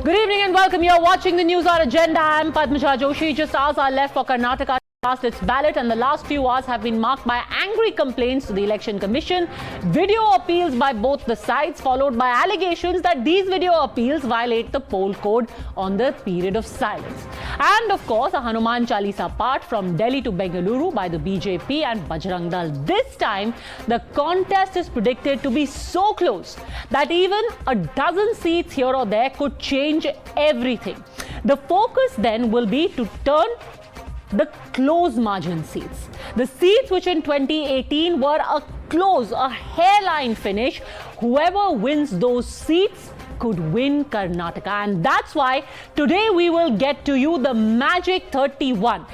Good evening and welcome. You're watching the Newshour Agenda. I'm Padmaja Joshi. Just hours are left for Karnataka to cast its ballot, and the last few hours have been marked by angry complaints to the Election Commission, video appeals by both the sides, followed by allegations that these video appeals violate the poll code on the period of silence. And of course, a Hanuman Chalisa part from Delhi to Bengaluru by the BJP and Bajrang Dal. This time, the contest is predicted to be so close that even a dozen seats here or there could change everything. The focus then will be to turn the close margin seats. The seats which in 2018 were a hairline finish. Whoever wins those seats could win Karnataka. And that's why today we will get to you the magic 31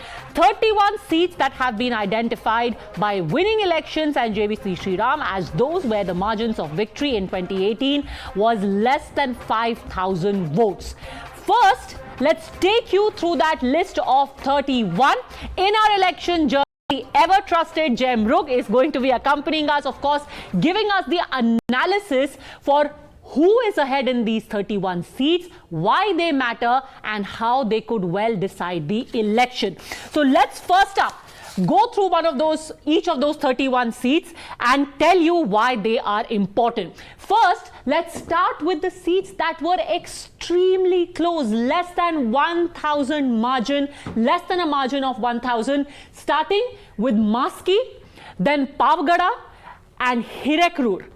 seats that have been identified by Winning Elections and JVC Sriram as those where the margins of victory in 2018 was less than 5,000 votes. First, let's take you through that list of 31. In our election journey, the ever-trusted Jem Rug is going to be accompanying us, of course, giving us the analysis for who is ahead in these 31 seats, why they matter, and how they could well decide the election. So let's first up go through each of those 31 seats and tell you why they are important. First, let's start with the seats that were extremely close, less than 1,000 margin, less than a margin of 1,000, starting with Maski, then Pavgada and Hirekrur.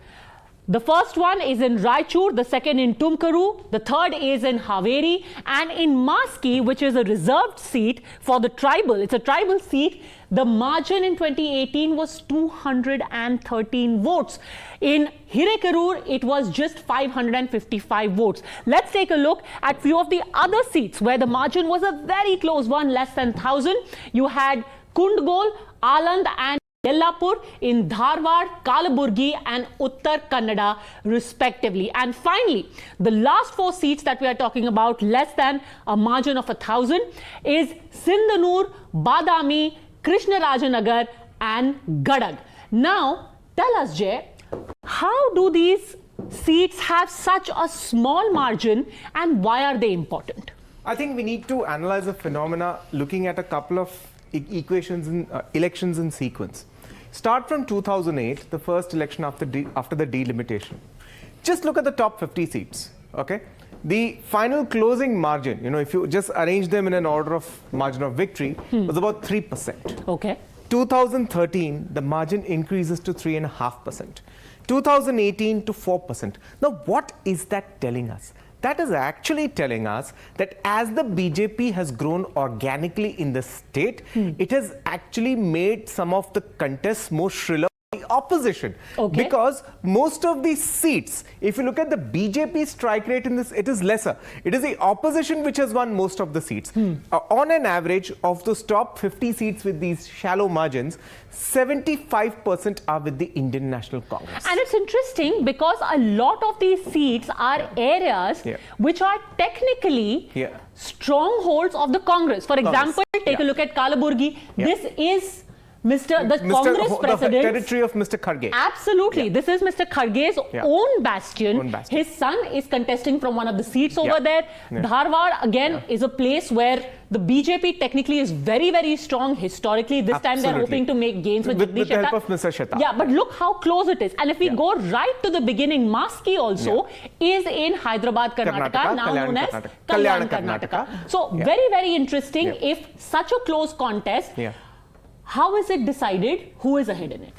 The first one is in Raichur, the second in Tumkaru, the third is in Haveri, and in Maski, which is a reserved seat for the tribal, it's a tribal seat, the margin in 2018 was 213 votes. In Hirekrur, it was just 555 votes. Let's take a look at few of the other seats where the margin was a very close one, less than 1,000. You had Kundgol, Aland and Yellapur, in Dharwad, Kalaburgi and Uttar Kannada respectively. And finally, the last four seats that we are talking about, less than a margin of 1,000, is Sindhanur, Badami, Krishnarajanagar and Gadag. Now, tell us, Jay, how do these seats have such a small margin and why are they important? I think we need to analyze the phenomena looking at a couple of equations in elections in sequence. Start from 2008, the first election after the delimitation. Just look at the top 50 seats, okay? The final closing margin, if you just arrange them in an order of margin of victory, was about 3%. Okay. 2013, the margin increases to 3.5%. 2018 to 4%. Now, what is that telling us? That is actually telling us that as the BJP has grown organically in the state, it has actually made some of the contests more shriller for the opposition. Okay. Because most of these seats, if you look at the BJP strike rate in this, it is lesser. It is the opposition which has won most of the seats. On an average of those top 50 seats with these shallow margins, 75% are with the Indian National Congress. And it's interesting because a lot of these seats are areas which are technically strongholds of the Congress. For example, take a look at Kalaburgi. This is Congress president. The territory of Mr. Kharge. Absolutely. This is Mr. Kharge's own bastion. His son is contesting from one of the seats over there. Dharwad, again, is a place where the BJP technically is very, very strong historically. This time they're hoping to make gains with the help of Mr. Sheta. Yeah, but look how close it is. And if we go right to the beginning, Maski also is in Hyderabad, Karnataka, now known as Kalyan, Karnataka. So very, very interesting. If such a close contest, how is it decided who is ahead in it?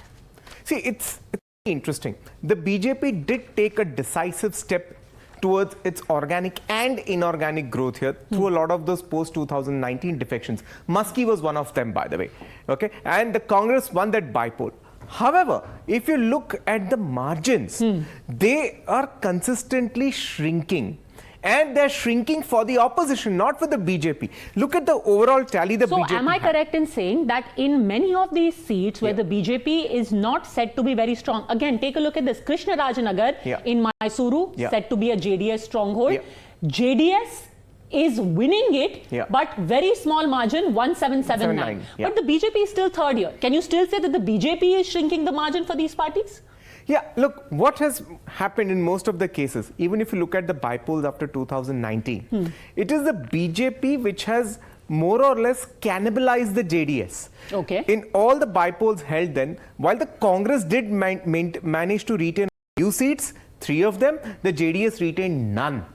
See, it's interesting. The BJP did take a decisive step towards its organic and inorganic growth here through a lot of those post-2019 defections. Maski was one of them, by the way. Okay, and the Congress won that bypoll. However, if you look at the margins, they are consistently shrinking. And they're shrinking for the opposition, not for the BJP. Look at the overall tally the BJP So am I correct in saying that in many of these seats where the BJP is not said to be very strong, again, take a look at this, Krishnarajanagar in Mysuru, said to be a JDS stronghold. JDS is winning it, but very small margin, 1779. But the BJP is still third here. Can you still say that the BJP is shrinking the margin for these parties? Yeah, look, what has happened in most of the cases, even if you look at the bypolls after 2019, it is the BJP which has more or less cannibalized the JDS. Okay. In all the bypolls held then, while the Congress did manage to retain few seats, 3 of them, the JDS retained none.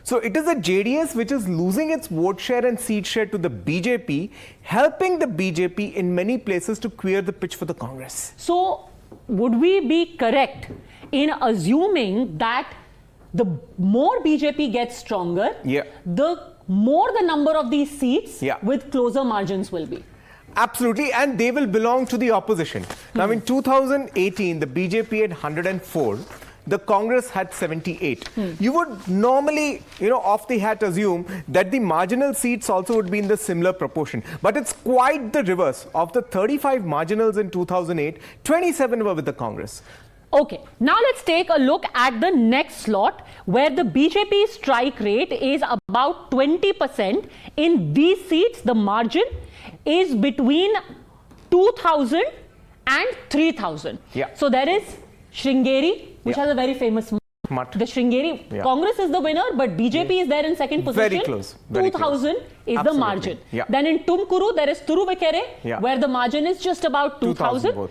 So it is the JDS which is losing its vote share and seat share to the BJP, helping the BJP in many places to clear the pitch for the Congress. So, would we be correct in assuming that the more BJP gets stronger, the more the number of these seats with closer margins will be? Absolutely, and they will belong to the opposition. Now, in 2018, the BJP had 104. The Congress had 78. You would normally, off the hat assume that the marginal seats also would be in the similar proportion. But it's quite the reverse. Of the 35 marginals in 2008, 27 were with the Congress. Okay, now let's take a look at the next slot where the BJP strike rate is about 20%. In these seats, the margin is between 2,000 and 3,000. So there is Sringeri, which has a very famous mutt. The Sringeri, Congress is the winner, but BJP is there in second position. Very close. 2,000 is the margin. Then in Tumkuru, there is Thiruvekere, where the margin is just about 2,000.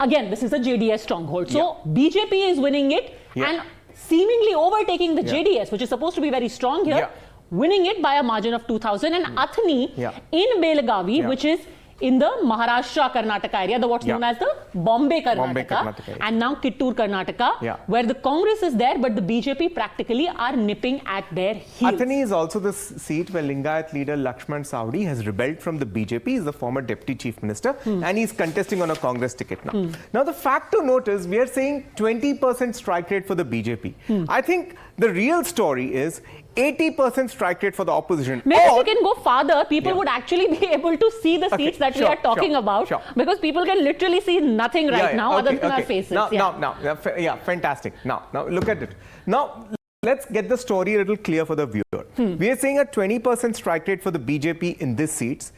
Again, this is a JDS stronghold. So BJP is winning it and seemingly overtaking the JDS, which is supposed to be very strong here, winning it by a margin of 2,000. And Athni in Belagavi, which is in the Maharashtra, Karnataka area, what's known as the Bombay, Karnataka, and now Kittur, Karnataka, where the Congress is there, but the BJP practically are nipping at their heels. Athani is also the seat where Lingayat leader Lakshman Saudi has rebelled from the BJP. He's the former deputy chief minister, and he's contesting on a Congress ticket now. Now, the fact to note is we are saying 20% strike rate for the BJP. I think the real story is 80% strike rate for the opposition. Maybe if you can go farther, people would actually be able to see the seats that we are talking about, because people can literally see nothing right now other than our faces. Fantastic. Now, look at it. Now, let's get the story a little clear for the viewer. We are saying a 20% strike rate for the BJP in these seats.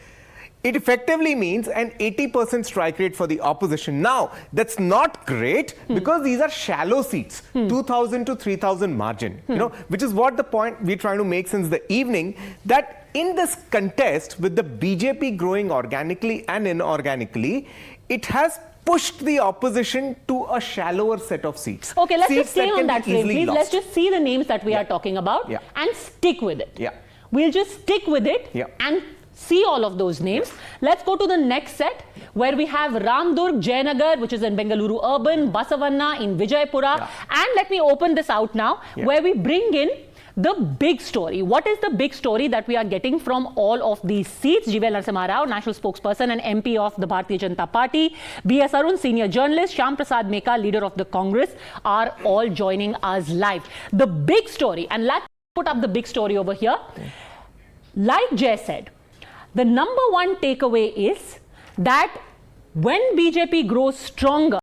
It effectively means an 80% strike rate for the opposition. Now, that's not great because these are shallow seats, 2,000 to 3,000 margin, which is what the point we're trying to make since the evening, that in this contest with the BJP growing organically and inorganically, it has pushed the opposition to a shallower set of seats. Okay, let's just stay on that frame, please. Let's just see the names that we are talking about and stick with it. We'll just stick with it and see all of those names. Let's go to the next set where we have Ramdurg, Jayanagar, which is in Bengaluru Urban, Basavanna in Vijaypura. And let me open this out now where we bring in the big story. What is the big story that we are getting from all of these seats? GVL Narasimha Rao, National Spokesperson and MP of the Bharatiya Janata Party, B.S. Arun, Senior Journalist, Shyam Prasad Meka, Leader of the Congress, are all joining us live. The big story, and let's put up the big story over here. Like Jay said, the number one takeaway is that when BJP grows stronger,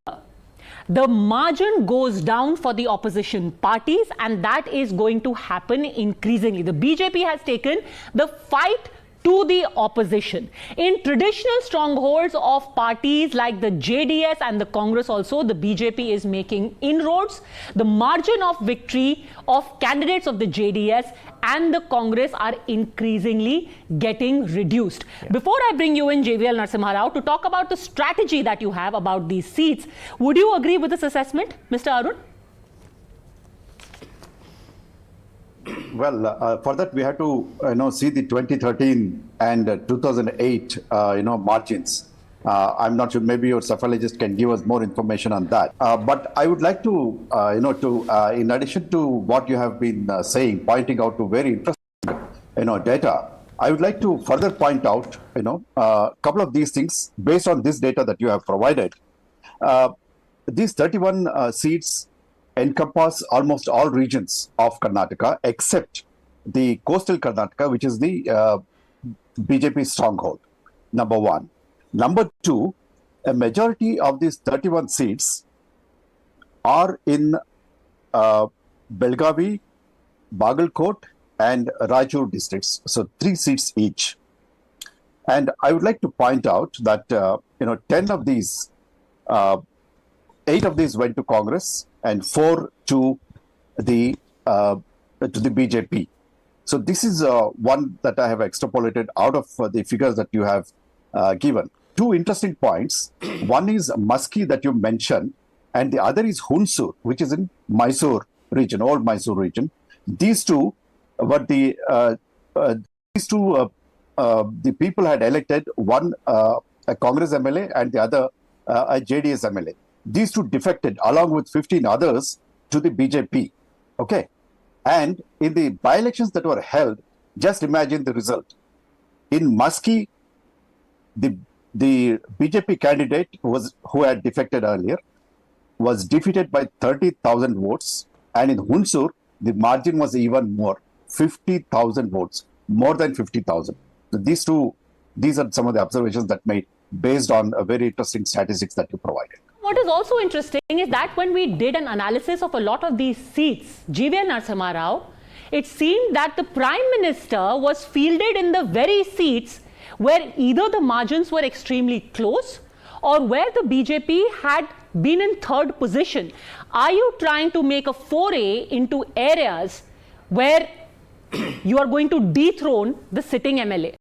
the margin goes down for the opposition parties, and that is going to happen increasingly. The BJP has taken the fight to the opposition. In traditional strongholds of parties like the JDS and the Congress also, the BJP is making inroads. The margin of victory of candidates of the JDS and the Congress are increasingly getting reduced. Before I bring you in, JVL Narasimha Rao, to talk about the strategy that you have about these seats, would you agree with this assessment, Mr. Arun? Well, for that we have to see the 2013 and 2008 margins. I'm not sure, maybe your suffragist can give us more information on that. But I would like to in addition to what you have been saying, pointing out to very interesting data, I would like to further point out a couple of these things based on this data that you have provided. These 31 seats encompass almost all regions of Karnataka except the coastal Karnataka, which is the BJP stronghold, number one. Number two, a majority of these 31 seats are in Belgavi, Bagalkot, and Raichur districts, so 3 seats each. And I would like to point out that 10 of these 8 of these went to Congress and 4 to the BJP. So this is one that I have extrapolated out of the figures that you have given. Two interesting points. One is Muskie that you mentioned, and the other is Hunsur, which is in Mysore region, old Mysore region. These two were the people had elected, one a Congress MLA and the other a JDS MLA. These two defected along with 15 others to the BJP. Okay. And in the by-elections that were held, just imagine the result. In Muskie, the BJP candidate who had defected earlier was defeated by 30,000 votes. And in Hunsur, the margin was even more, 50,000 votes, more than 50,000. So these are some of the observations that made based on a very interesting statistics that you provided. What is also interesting is that when we did an analysis of a lot of these seats, GVL Narasimha Rao, it seemed that the Prime Minister was fielded in the very seats where either the margins were extremely close or where the BJP had been in third position. Are you trying to make a foray into areas where you are going to dethrone the sitting MLA?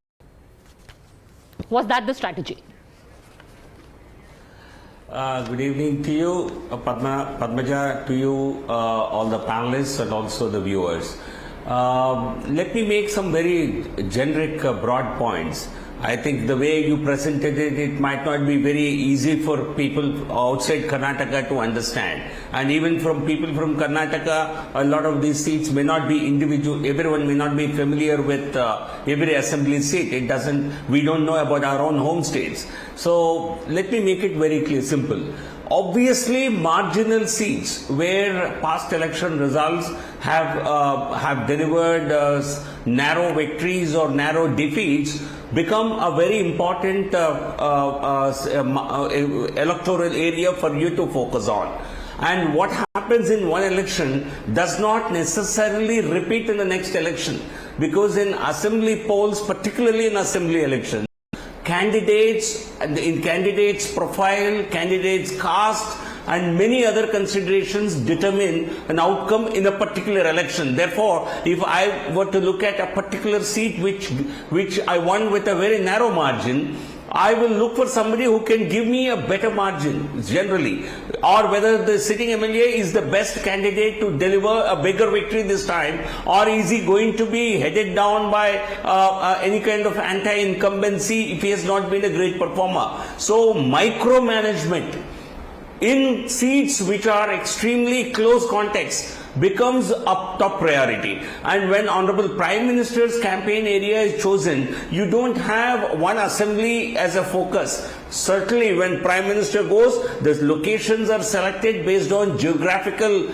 Was that the strategy? Good evening to you, Padmaja, to you, all the panelists and also the viewers. Let me make some very generic broad points. I think the way you presented it, it might not be very easy for people outside Karnataka to understand. And even from people from Karnataka, a lot of these seats may not be individual, everyone may not be familiar with every assembly seat. We don't know about our own home states. So let me make it very clear, simple. Obviously, marginal seats where past election results have delivered narrow victories or narrow defeats become a very important electoral area for you to focus on. And what happens in one election does not necessarily repeat in the next election, because in assembly polls, particularly in assembly elections, candidates profile, candidates caste, and many other considerations determine an outcome in a particular election. Therefore, if I were to look at a particular seat which I won with a very narrow margin, I will look for somebody who can give me a better margin generally, or whether the sitting MLA is the best candidate to deliver a bigger victory this time, or is he going to be headed down by any kind of anti-incumbency if he has not been a great performer. So micromanagement in seats which are extremely close context becomes a top priority. And when Honorable Prime Minister's campaign area is chosen, you don't have one assembly as a focus. Certainly when Prime Minister goes, the locations are selected based on geographical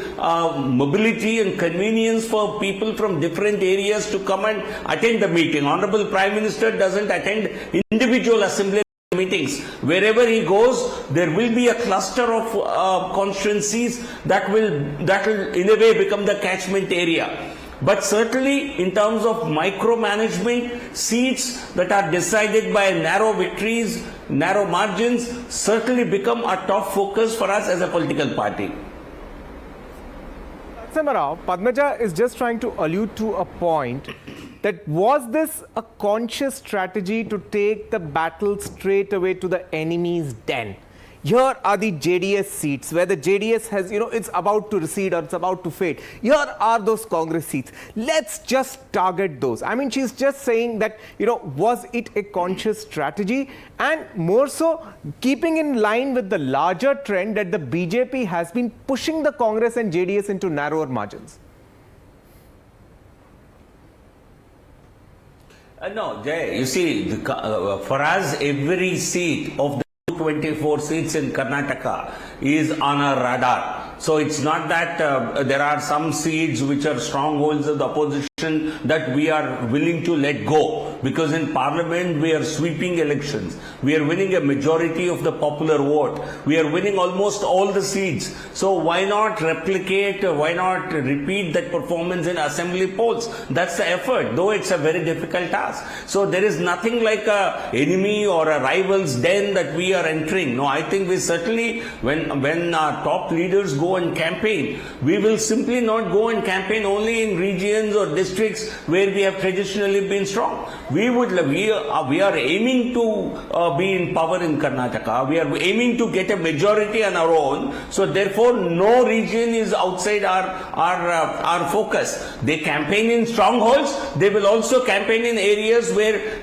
mobility and convenience for people from different areas to come and attend the meeting. Honorable Prime Minister doesn't attend individual assembly meetings. Wherever he goes, there will be a cluster of constituencies that will in a way become the catchment area. But certainly in terms of micromanagement, seats that are decided by narrow victories, narrow margins, certainly become a top focus for us as a political party. Narasimha, Padmaja is just trying to allude to a point that was this a conscious strategy to take the battle straight away to the enemy's den? Here are the JDS seats where the JDS has, it's about to recede or it's about to fade. Here are those Congress seats. Let's just target those. I mean, she's just saying that, was it a conscious strategy? And more so, keeping in line with the larger trend that the BJP has been pushing the Congress and JDS into narrower margins. No, Jay, you see, for us, every seat of the 24 seats in Karnataka is on our radar. So it's not that there are some seats which are strongholds of the opposition that we are willing to let go. because in Parliament we are sweeping elections. We are winning a majority of the popular vote. We are winning almost all the seats. So why not replicate, why not repeat that performance in assembly polls? That's the effort, though it's a very difficult task. So there is nothing like a enemy or a rival's den that we are entering. No, I think we certainly, when our top leaders go and campaign, we will simply not go and campaign only in regions or districts where we have traditionally been strong. We are aiming to be in power in Karnataka. We are aiming to get a majority on our own. So therefore, no region is outside our focus. They campaign in strongholds. They will also campaign in areas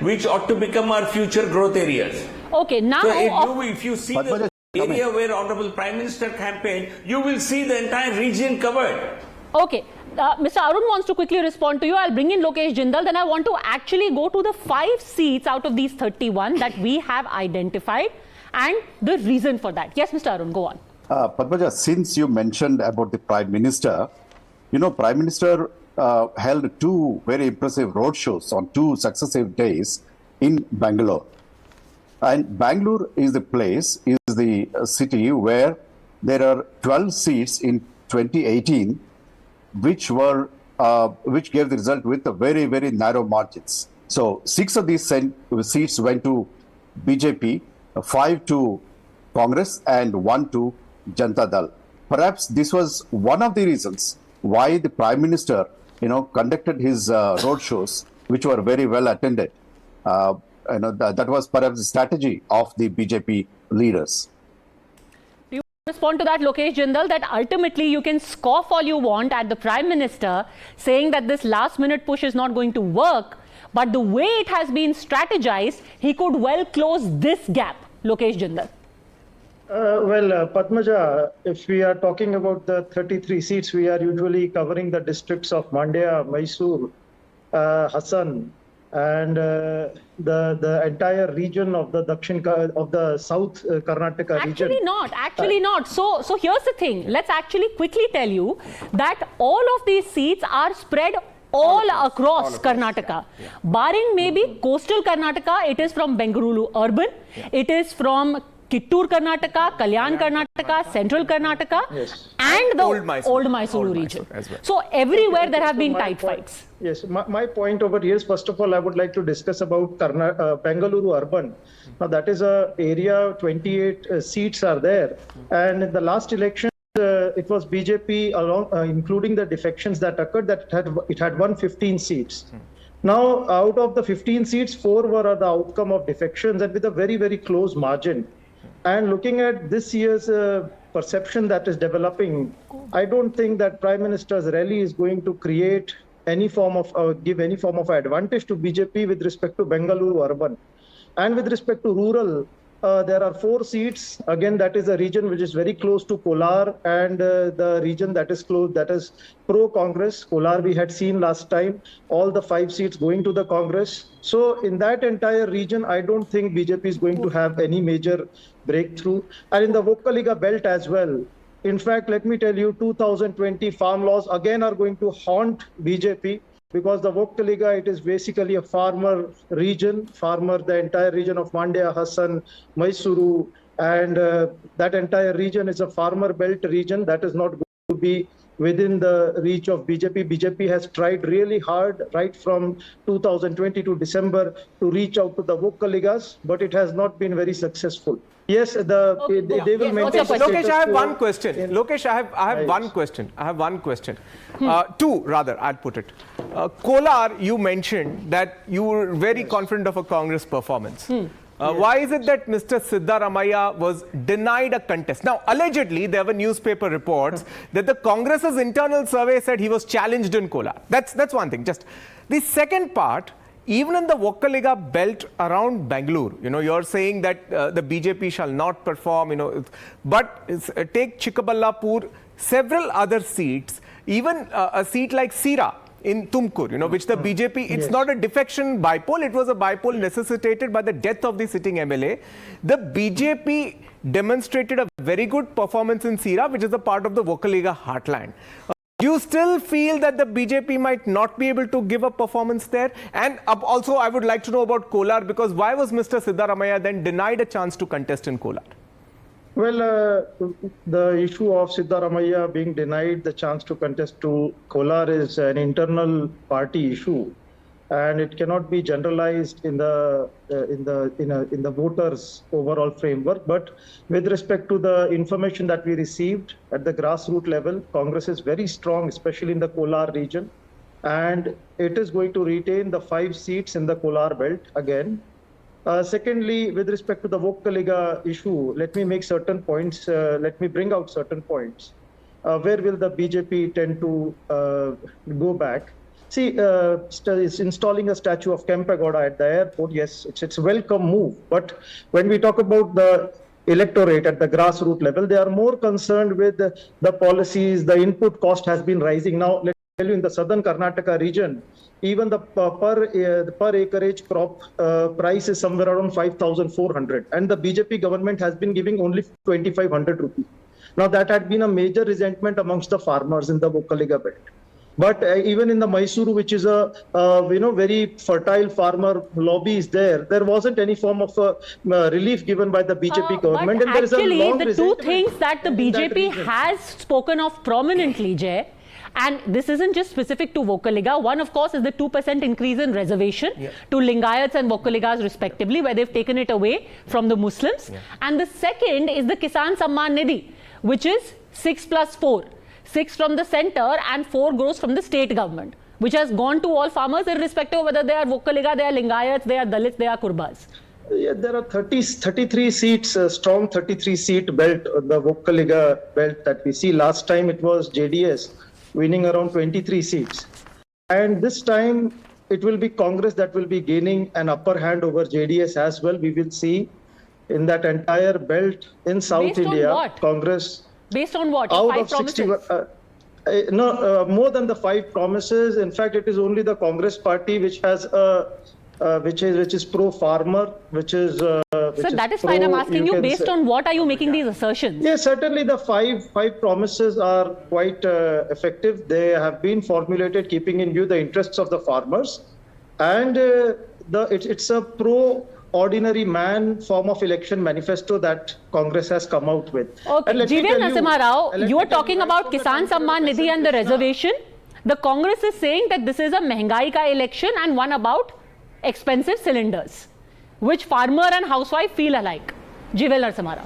which ought to become our future growth areas. Okay, now So if you see the area where Honorable Prime Minister campaigned, you will see the entire region covered. Okay. Mr. Arun wants to quickly respond to you. I'll bring in Lokesh Jindal. Then I want to actually go to the 5 seats out of these 31 that we have identified and the reason for that. Yes, Mr. Arun, go on. Padmaja, since you mentioned about the Prime Minister, Prime Minister held 2 very impressive roadshows on 2 successive days in Bangalore. And Bangalore is the city where there are 12 seats in 2018, which gave the result with a very, very narrow margins. So 6 of these seats went to BJP, 5 to Congress, and 1 to Janata Dal. Perhaps this was one of the reasons why the Prime Minister, conducted his roadshows, which were very well attended. That was perhaps the strategy of the BJP leaders. Do you respond to that, Lokesh Jindal, that ultimately you can scoff all you want at the Prime Minister saying that this last-minute push is not going to work, but the way it has been strategized, he could well close this gap? Lokesh Jindal. Padmaja, if we are talking about the 33 seats, we are usually covering the districts of Mandya, Mysore, Hassan, and the entire region of the South Karnataka region. Actually not. So here's the thing. Let's actually quickly tell you that all of these seats are spread all across Karnataka. Yeah. Barring maybe coastal Karnataka, it is from Bengaluru urban, it is from Kittur Karnataka, Kalyan Karnataka, Central Karnataka, and the Old Mysore region. Well. So everywhere there have been tight fights. Yes, my point over here is, first of all, I would like to discuss about Bengaluru urban. Now that is a area, 28 seats are there, and in the last election, it was BJP, including the defections that occurred, that it had won 15 seats. Now, out of the 15 seats, 4 were the outcome of defections, and with a very, very close margin. And looking at this year's perception that is developing, I don't think that Prime Minister's rally is going to create any form of give any form of advantage to BJP with respect to Bengaluru urban. And with respect to rural, there are 4 seats. Again, that is a region which is very close to Kolar, and the region that is close, that is pro-Congress. Kolar we had seen last time, all the 5 seats going to the Congress. So in that entire region, I don't think BJP is going to have any major breakthrough. And in the Vokkaliga belt as well. In fact, let me tell you, 2020 farm laws again are going to haunt BJP. Because the Vokkaliga, it is basically a farmer region, the entire region of Mandya, Hassan, Mysuru, and that entire region is a farmer belt region that is not going to be within the reach of BJP. BJP has tried really hard right from 2020 to December to reach out to the Vokkaligas, but it has not been very successful. Yes, they will maintain. Lokesh, I have one question. Lokesh, I have one question. I have one question. 2, rather, I'd put it. Kolar, you mentioned that you were very confident of a Congress performance. Why is it that Mr. Siddaramaiah was denied a contest? Now, allegedly, there were newspaper reports that the Congress's internal survey said he was challenged in Kolar. That's one thing. Just the second part. Even in the Vokkaliga belt around Bangalore, you're saying that the BJP shall not perform, but take Chikkaballapur, several other seats, even a seat like Sira in Tumkur, which the BJP, it's not a defection bypoll, it was a bypoll necessitated by the death of the sitting MLA. The BJP demonstrated a very good performance in Sira, which is a part of the Vokkaliga heartland. You still feel that the BJP might not be able to give a performance there? And also, I would like to know about Kolar, because why was Mr. Siddaramaiah then denied a chance to contest in Kolar? Well, the issue of Siddaramaiah being denied the chance to contest to Kolar is an internal party issue, and it cannot be generalized in the voters' overall framework. But with respect to the information that we received at the grassroots level, Congress is very strong, especially in the Kolar region, and it is going to retain the 5 seats in the Kolar belt again. Secondly, with respect to the Vokkaliga issue, let me make certain points. Let me bring out certain points. Where will the BJP tend to go back? See, it's installing a statue of Kempegowda at the airport. Yes, it's a welcome move. But when we talk about the electorate at the grassroots level, they are more concerned with the policies. The input cost has been rising. Now, let me tell you, in the southern Karnataka region, even the per acreage crop price is somewhere around 5,400, and the BJP government has been giving only 2,500 rupees. Now, that had been a major resentment amongst the farmers in the Vokkaliga belt. But even in the Mysuru, which is a very fertile farmer lobby is there wasn't any form of relief given by the BJP government. But and there is a actually, long the two resentment things that the in that BJP region. has spoken of prominently, Jay, and this isn't just specific to Vokkaliga. One, of course, is the 2% increase in reservation to Lingayats and Vokkaligas respectively, where they've taken it away from the Muslims. And the second is the Kisan Samman Nidhi, which is 6 plus 4. 6 from the centre and 4 grows from the state government, which has gone to all farmers irrespective of whether they are Vokkaliga, they are Lingayats, they are Dalits, they are Kurbas. Yeah, there are 33 seats, strong 33 seat belt, the Vokkaliga belt that we see. Last time it was JDS winning around 23 seats. And this time it will be Congress that will be gaining an upper hand over JDS as well. We will see in that entire belt in South Based on India, what? Congress. Based on what? Out 5 of promises? 60, more than the 5 promises. In fact, it is only the Congress party which has which is pro-farmer, which is. Sir, that is fine. I'm asking you, based on what are you making these assertions? Yes, certainly the five promises are quite effective. They have been formulated keeping in view the interests of the farmers, and it's a ordinary man form of election manifesto that Congress has come out with. Okay, Jivel Narasimha Rao, you are talking about Kisan Samman Nidhi and the reservation. The Congress is saying that this is a Mehengai ka election and one about expensive cylinders, which farmer and housewife feel alike. Jivel Narasimha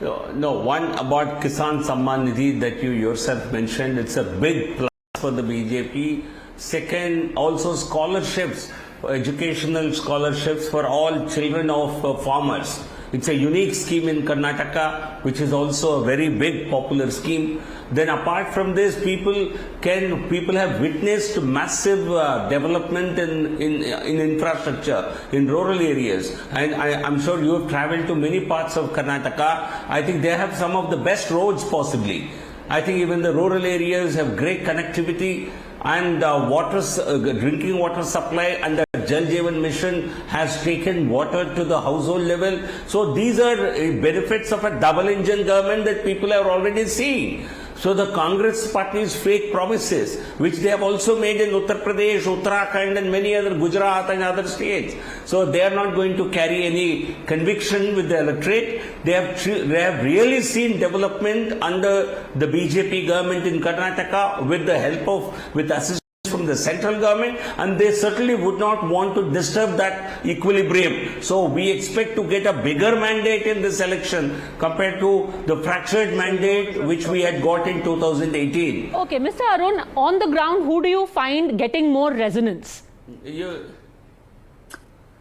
Rao. No, one about Kisan Samman Nidhi that you yourself mentioned, it's a big plus for the BJP. Second, also scholarships, educational scholarships for all children of farmers. It's a unique scheme in Karnataka, which is also a very big popular scheme. Then apart from this, people have witnessed massive development in infrastructure in rural areas. And I'm sure you have traveled to many parts of Karnataka. I think they have some of the best roads possibly. I think even the rural areas have great connectivity, and drinking water supply, and the Jal Jeevan Mission has taken water to the household level. So these are benefits of a double engine government that people are already seeing. So the Congress party's fake promises, which they have also made in Uttar Pradesh, Uttarakhand and many other, Gujarat and other states. So they are not going to carry any conviction with the electorate. They have really seen development under the BJP government in Karnataka with the help with assistance from the central government, and they certainly would not want to disturb that equilibrium. So we expect to get a bigger mandate in this election compared to the fractured mandate which we had got in 2018. Okay, Mr. Arun, on the ground, who do you find getting more resonance?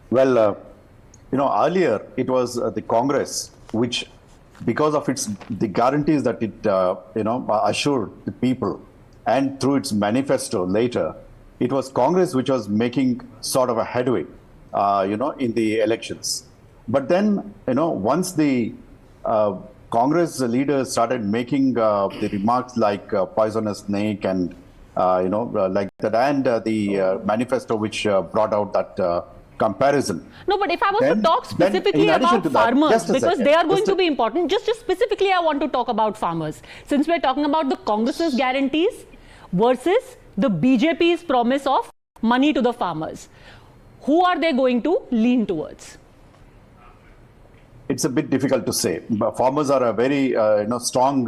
Well, earlier it was the Congress which, because of the guarantees that it assured the people, and through its manifesto later, it was Congress which was making sort of a headway, in the elections. But then, once the Congress leaders started making the remarks like poisonous snake and, like that, and the manifesto which brought out that comparison. No, but if I was to Then- talk then in specifically addition about to that, farmers, just a because second, they are going just to a- be important, just specifically I want to talk about farmers. Since we're talking about the Congress's guarantees versus the BJP's promise of money to the farmers, who are they going to lean towards? It's a bit difficult to say. But farmers are a very strong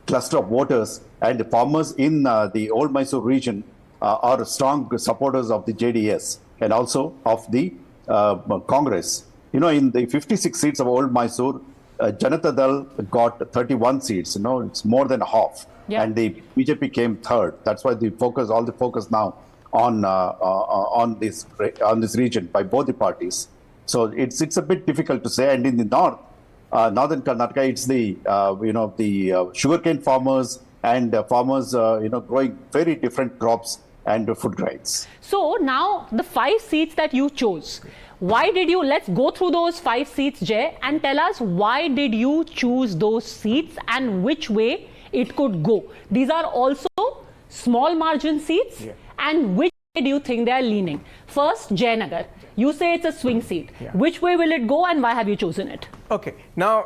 cluster of voters, and the farmers in the old Mysore region are strong supporters of the JDS and also of the Congress. In the 56 seats of old Mysore, Janata Dal got 31 seats. It's more than half, Yeah. and the BJP came third. That's why all the focus now on this region by both the parties. So it's a bit difficult to say. And in the northern Karnataka, it's the sugarcane farmers and farmers growing very different crops and food grains. So now the 5 seats that you chose, why did you, let's go through those 5 seats, Jay, and tell us why did you choose those seats and which way it could go. These are also small margin seats, and which way do you think they are leaning? First, Jayanagar. You say it's a swing seat. Which way will it go and why have you chosen it? Okay, now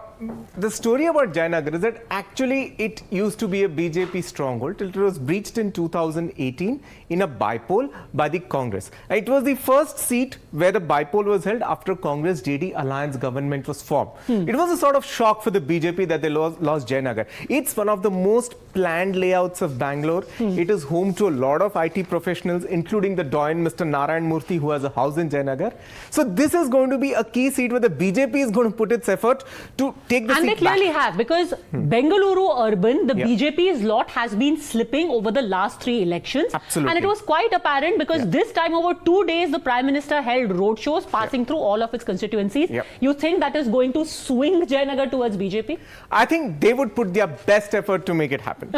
the story about Jayanagar is that actually it used to be a BJP stronghold till it was breached in 2018 in a bypoll by the Congress. It was the first seat where the bypoll was held after Congress JD alliance government was formed. It was a sort of shock for the BJP that they lost Jayanagar. It's one of the most planned layouts of Bangalore. It is home to a lot of IT professionals, including the Doyen Mr. Narayan Murthy, who has a house in Jayanagar. So this is going to be a key seat where the BJP is going to put its effort to take the seat back. And they clearly have, because Bengaluru urban, the BJP's lot has been slipping over the last 3 elections. Absolutely. And it was quite apparent because this time over 2 days, the Prime Minister held roadshows passing through all of its constituencies. You think that is going to swing Jayanagar towards BJP? I think they would put their best effort to make it happen.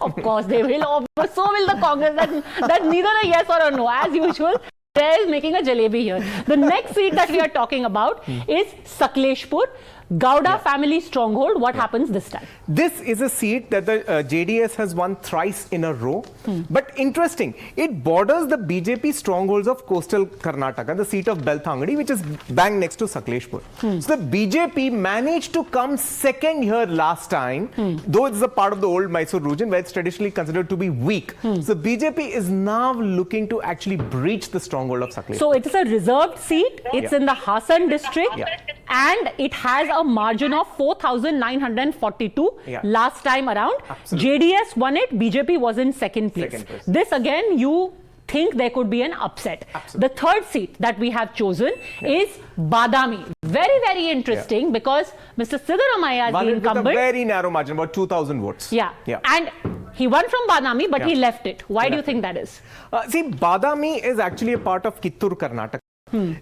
Of course they will. So will the Congress. That's neither a yes or a no. As usual, there is making a jalebi here. The next seat that we are talking about is Sakleshpur. Gowda family stronghold. What happens this time? This is a seat that the JDS has won thrice in a row. But interesting, it borders the BJP strongholds of coastal Karnataka, the seat of Belthangadi, which is bang next to Sakleshpur. So the BJP managed to come second here last time, though it's a part of the old Mysore region where it's traditionally considered to be weak. So BJP is now looking to actually breach the stronghold of Sakleshpur. So it is a reserved seat. It's in the Hassan district. And it has a margin of 4,942 last time around. JDS won it. BJP was in second place. This again, you think there could be an upset. The third seat that we have chosen is Badami. Very, very interesting because Mr. Siddaramaiah is the incumbent. With a very narrow margin, about 2,000 votes. And he won from Badami, but he left it. Why do you think that is? See, Badami is actually a part of Kittur, Karnataka.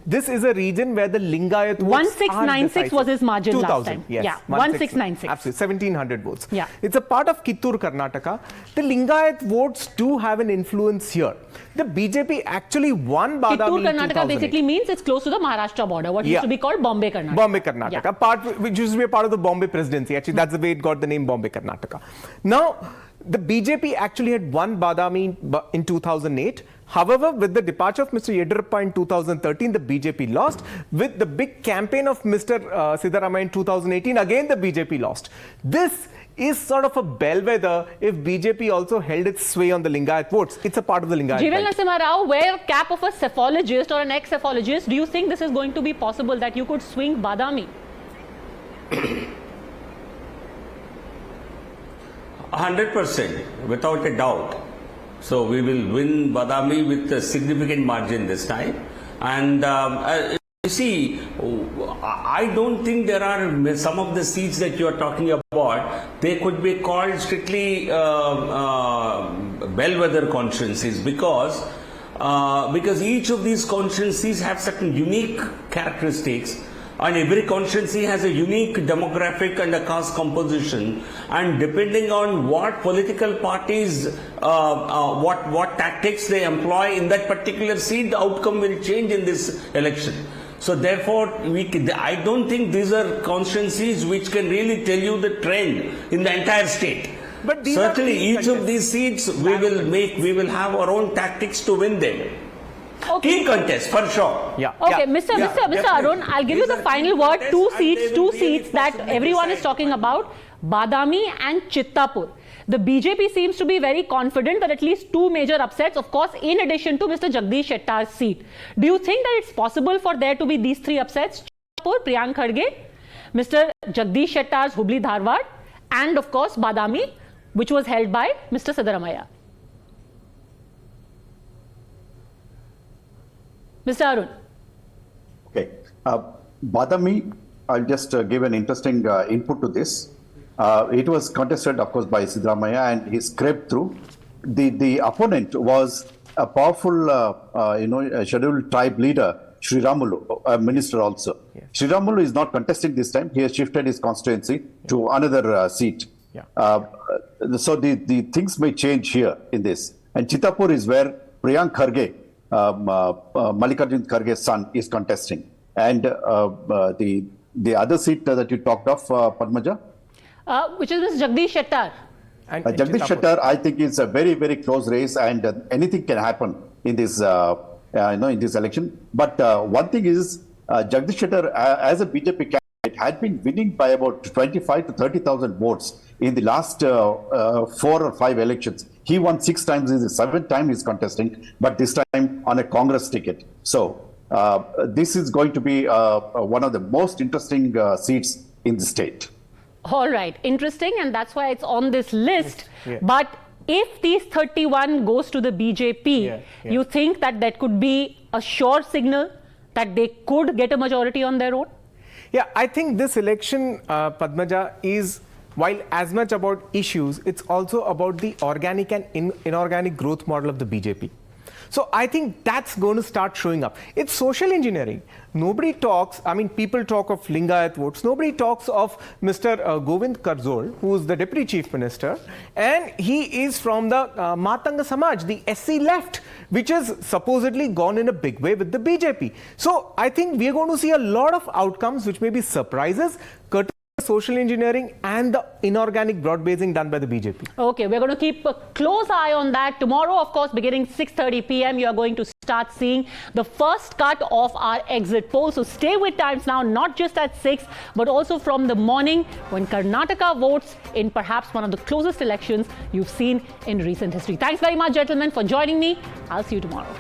This is a region where the Lingayat votes 1696 was his margin last time. Yes, 1696. Absolutely, 1700 votes. Yeah. It's a part of Kittur, Karnataka. The Lingayat votes do have an influence here. The BJP actually won Badami Kittur, in Karnataka 2008. basically means it's close to the Maharashtra border, what used to be called Bombay, Karnataka. Bombay, Karnataka, part which used to be a part of the Bombay presidency. Actually, that's the way it got the name Bombay, Karnataka. Now, the BJP actually had won Badami in 2008. However, with the departure of Mr. Yediyurappa in 2013, the BJP lost. With the big campaign of Mr. Siddaramaiah in 2018, again the BJP lost. This is sort of a bellwether if BJP also held its sway on the Lingayat votes. It's a part of the Lingayat Jivel belt. Narasimha Rao, wear cap of a cephalogist or an ex-cephalogist. Do you think this is going to be possible that you could swing Badami? 100%, without a doubt. So we will win Badami with a significant margin this time. And you see, I don't think there are some of the seats that you are talking about, they could be called strictly bellwether constituencies because each of these constituencies have certain unique characteristics. And every constituency has a unique demographic and a caste composition, and depending on what political parties, what tactics they employ in that particular seat, the outcome will change in this election. So therefore, I don't think these are constituencies which can really tell you the trend in the entire state. But certainly, each of these seats we will have our own tactics to win them. keen contest for sure. Yeah. Okay, yeah. Mr. Arun, I'll give you the final word. Two seats that everyone is talking about, Badami and Chittapur. The BJP seems to be very confident that at least two major upsets, of course, in addition to Mr. Jagdish Shettar's seat. Do you think that it's possible for there to be these three upsets? Chittapur, Priyank Kharge, Mr. Jagdish Shettar's Hubli Dharwad, and of course Badami, which was held by Mr. Siddaramaiah. Mr. Arun. Okay. Badami, I'll just give an interesting input to this. It was contested, of course, by Siddaramaiah, and he scraped through. The opponent was a powerful, scheduled tribe leader, Sri Ramulu, a minister also. Yes. Sri Ramulu is not contesting this time. He has shifted his constituency to another seat. Yeah. So the things may change here in this. And Chittapur is where Priyank Kharge, Mallikarjun Kharge's son, is contesting. And the other seat that you talked of, Padmaja? Which is Mr. Jagdish Shettar. And Jagdish Shettar, I think, is a very, very close race, and anything can happen in this, in this election. But one thing is, Jagdish Shettar, as a BJP candidate, had been winning by about 25 to 30,000 votes in the last 4 or 5 elections. He won 6 times. This is the 7th time he's contesting, but this time on a Congress ticket. So this is going to be one of the most interesting seats in the state. All right, interesting, and that's why it's on this list. Yeah. But if these 31 goes to the BJP, you think that could be a sure signal that they could get a majority on their own? Yeah, I think this election, Padmaja, is, while as much about issues, it's also about the organic and inorganic growth model of the BJP. So I think that's going to start showing up. It's social engineering. Nobody talks, I mean, people talk of Lingayat votes. Nobody talks of Mr. Govind Karzol, who is the Deputy Chief Minister, and he is from the Matanga Samaj, the SC left, which has supposedly gone in a big way with the BJP. So I think we are going to see a lot of outcomes which may be surprises, social engineering and the inorganic broad basing done by the BJP. Okay, we're going to keep a close eye on that. Tomorrow, of course, beginning 6:30 p.m., you are going to start seeing the first cut of our exit poll. So stay with Times Now, not just at 6, but also from the morning when Karnataka votes in perhaps one of the closest elections you've seen in recent history. Thanks very much, gentlemen, for joining me. I'll see you tomorrow.